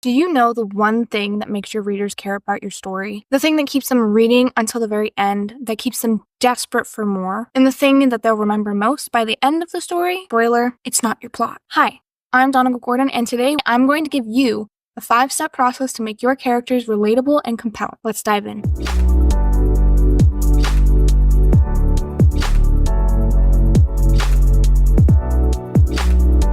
Do you know the one thing that makes your readers care about your story? The thing that keeps them reading until the very end, that keeps them desperate for more, and the thing that they'll remember most by the end of the story? Spoiler, it's not your plot. Hi, I'm Donnegal Gordon, and today I'm going to give you a 5-step process to make your characters relatable and compelling. Let's dive in.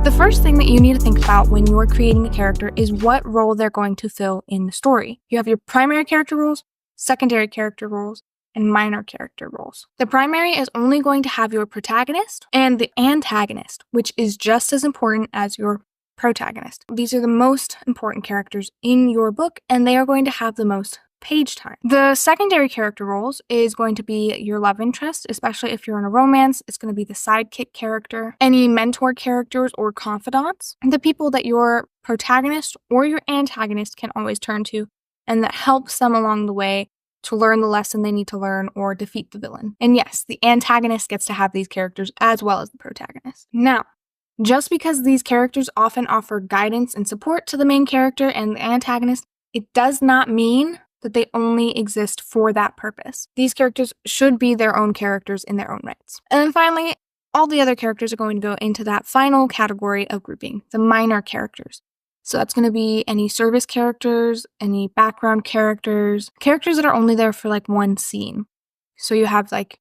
The first thing that you need to think about when you're creating a character is what role they're going to fill in the story. You have your primary character roles, secondary character roles, and minor character roles. The primary is only going to have your protagonist and the antagonist, which is just as important as your protagonist. These are the most important characters in your book, and they are going to have the most page time. The secondary character roles is going to be your love interest, especially if you're in a romance. It's going to be the sidekick character, any mentor characters or confidants, the people that your protagonist or your antagonist can always turn to, and that helps them along the way to learn the lesson they need to learn or defeat the villain. And yes, the antagonist gets to have these characters as well as the protagonist. Now, just because these characters often offer guidance and support to the main character and the antagonist, it does not mean that they only exist for that purpose. These characters should be their own characters in their own rights. And then finally, all the other characters are going to go into that final category of grouping, the minor characters. So that's going to be any service characters, any background characters that are only there for like one scene. So you have like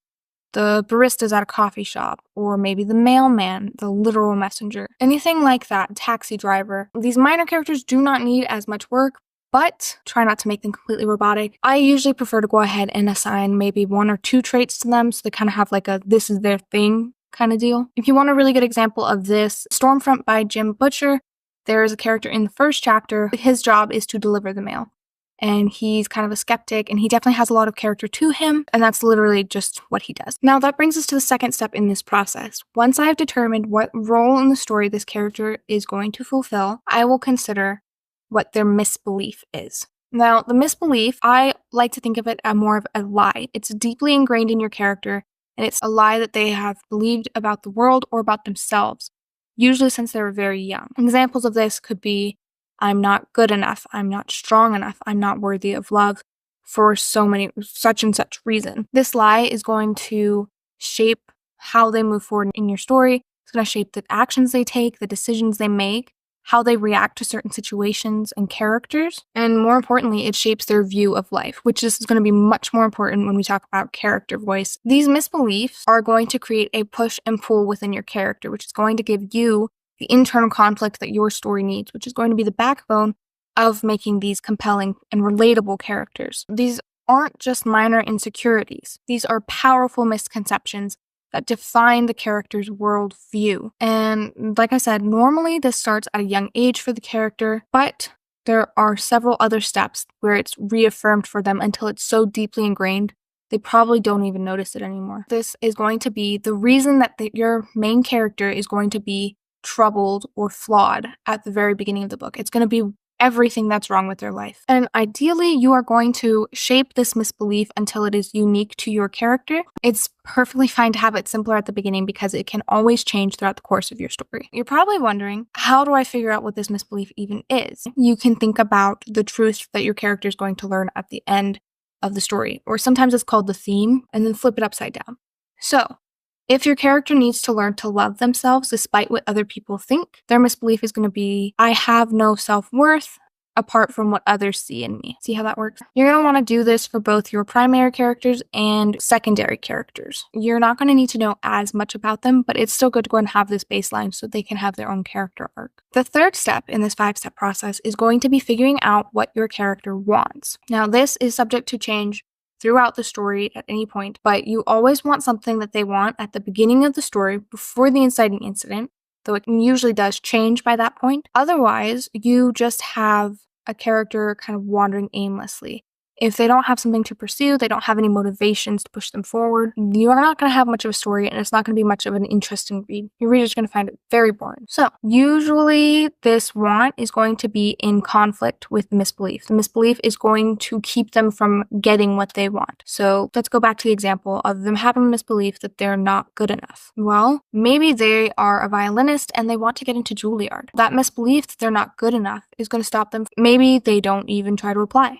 the baristas at a coffee shop, or maybe the mailman, the literal messenger, anything like that, taxi driver. These minor characters do not need as much work, but try not to make them completely robotic. I usually prefer to go ahead and assign maybe 1 or 2 traits to them so they kind of have like a this is their thing kind of deal. If you want a really good example of this, Stormfront by Jim Butcher, there is a character in the first chapter. His job is to deliver the mail. And he's kind of a skeptic, and he definitely has a lot of character to him, and that's literally just what he does. Now, that brings us to the second step in this process. Once I have determined what role in the story this character is going to fulfill, I will consider what their misbelief is. Now, the misbelief, I like to think of it as more of a lie. It's deeply ingrained in your character, and it's a lie that they have believed about the world or about themselves, usually since they were very young. Examples of this could be, I'm not good enough, I'm not strong enough, I'm not worthy of love for such and such reason. This lie is going to shape how they move forward in your story. It's going to shape the actions they take, the decisions they make, how they react to certain situations and characters, and more importantly, it shapes their view of life, which is going to be much more important when we talk about character voice. These misbeliefs are going to create a push and pull within your character, which is going to give you the internal conflict that your story needs, which is going to be the backbone of making these compelling and relatable characters. These aren't just minor insecurities. These are powerful misconceptions that define the character's worldview. And like I said, normally this starts at a young age for the character, but there are several other steps where it's reaffirmed for them until it's so deeply ingrained, they probably don't even notice it anymore. This is going to be the reason that your main character is going to be troubled or flawed at the very beginning of the book. It's going to be everything that's wrong with their life. And ideally, you are going to shape this misbelief until it is unique to your character. It's perfectly fine to have it simpler at the beginning because it can always change throughout the course of your story. You're probably wondering, how do I figure out what this misbelief even is? You can think about the truth that your character is going to learn at the end of the story, or sometimes it's called the theme, and then flip it upside down. So, if your character needs to learn to love themselves despite what other people think, their misbelief is going to be, I have no self-worth apart from what others see in me. See how that works? You're going to want to do this for both your primary characters and secondary characters. You're not going to need to know as much about them, but it's still good to go and have this baseline so they can have their own character arc. The third step in this 5-step process is going to be figuring out what your character wants. Now, this is subject to change throughout the story at any point, but you always want something that they want at the beginning of the story before the inciting incident, though it usually does change by that point. Otherwise, you just have a character kind of wandering aimlessly. If they don't have something to pursue, they don't have any motivations to push them forward, you are not going to have much of a story, and it's not going to be much of an interesting read. Your reader's going to find it very boring. So usually this want is going to be in conflict with the misbelief. The misbelief is going to keep them from getting what they want. So let's go back to the example of them having a misbelief that they're not good enough. Well, maybe they are a violinist and they want to get into Juilliard. That misbelief that they're not good enough is going to stop them. Maybe they don't even try to apply.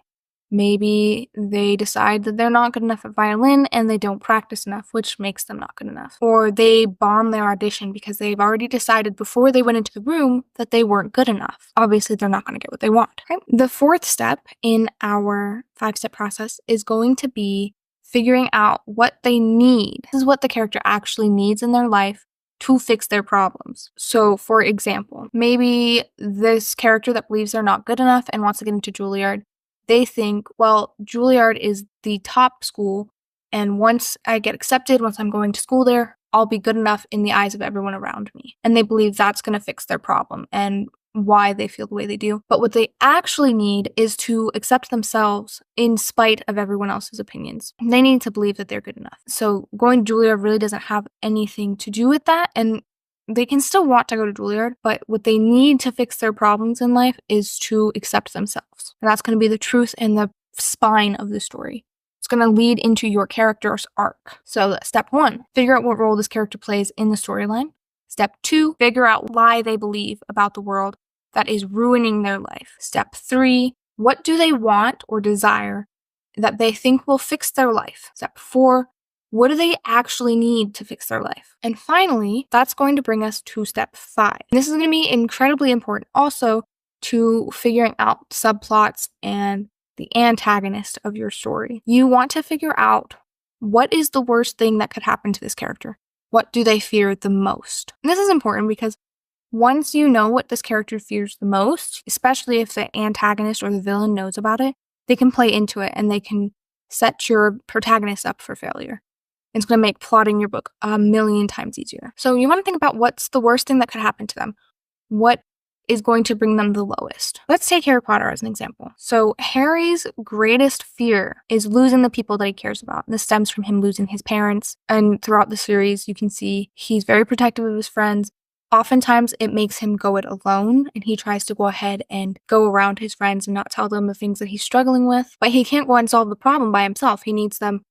Maybe they decide that they're not good enough at violin and they don't practice enough, which makes them not good enough. Or they bomb their audition because they've already decided before they went into the room that they weren't good enough. Obviously, they're not going to get what they want. Okay? The fourth step in our 5-step process is going to be figuring out what they need. This is what the character actually needs in their life to fix their problems. So, for example, maybe this character that believes they're not good enough and wants to get into Juilliard, they think, well, Juilliard is the top school, and once I get accepted, once I'm going to school there, I'll be good enough in the eyes of everyone around me. And they believe that's going to fix their problem and why they feel the way they do. But what they actually need is to accept themselves in spite of everyone else's opinions. They need to believe that they're good enough. So going to Juilliard really doesn't have anything to do with that, and they can still want to go to Juilliard, but what they need to fix their problems in life is to accept themselves. And that's going to be the truth and the spine of the story. It's going to lead into your character's arc. So step 1, figure out what role this character plays in the storyline. Step 2, figure out why they believe about the world that is ruining their life. Step 3, what do they want or desire that they think will fix their life? Step 4, what do they actually need to fix their life? And finally, that's going to bring us to step 5. And this is going to be incredibly important also to figuring out subplots and the antagonist of your story. You want to figure out what is the worst thing that could happen to this character. What do they fear the most? And this is important because once you know what this character fears the most, especially if the antagonist or the villain knows about it, they can play into it and they can set your protagonist up for failure. It's going to make plotting your book 1,000,000 times easier. So you want to think about what's the worst thing that could happen to them. What is going to bring them the lowest? Let's take Harry Potter as an example. So Harry's greatest fear is losing the people that he cares about. This stems from him losing his parents. And throughout the series, you can see he's very protective of his friends. Oftentimes, it makes him go it alone, and he tries to go ahead and go around his friends and not tell them the things that he's struggling with. But he can't go and solve the problem by himself. He needs them.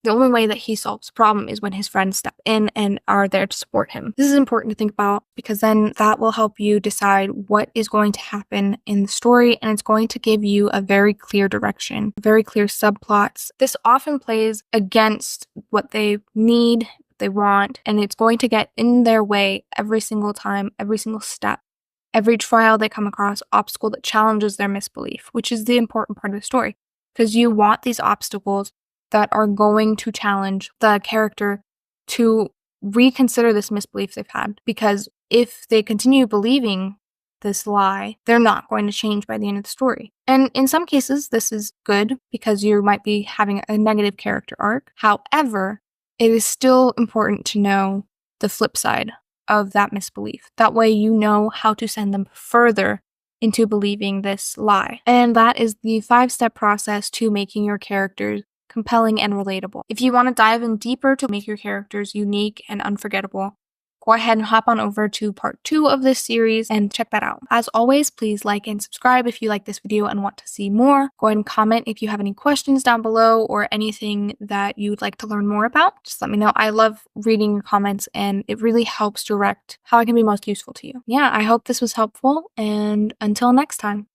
The only way that he solves the problem is when his friends step in and are there to support him. This is important to think about because then that will help you decide what is going to happen in the story, and it's going to give you a very clear direction, very clear subplots. This often plays against what they need, what they want, and it's going to get in their way every single time, every single step. Every trial they come across, obstacle that challenges their misbelief, which is the important part of the story, because you want these obstacles that are going to challenge the character to reconsider this misbelief they've had. Because if they continue believing this lie, they're not going to change by the end of the story. And in some cases, this is good because you might be having a negative character arc. However, it is still important to know the flip side of that misbelief. That way you know how to send them further into believing this lie. And that is the 5-step process to making your characters compelling and relatable. If you want to dive in deeper to make your characters unique and unforgettable, go ahead and hop on over to part 2 of this series and check that out. As always, please like and subscribe if you like this video and want to see more. Go ahead and comment if you have any questions down below or anything that you'd like to learn more about. Just let me know. I love reading your comments and it really helps direct how I can be most useful to you. Yeah, I hope this was helpful, and until next time.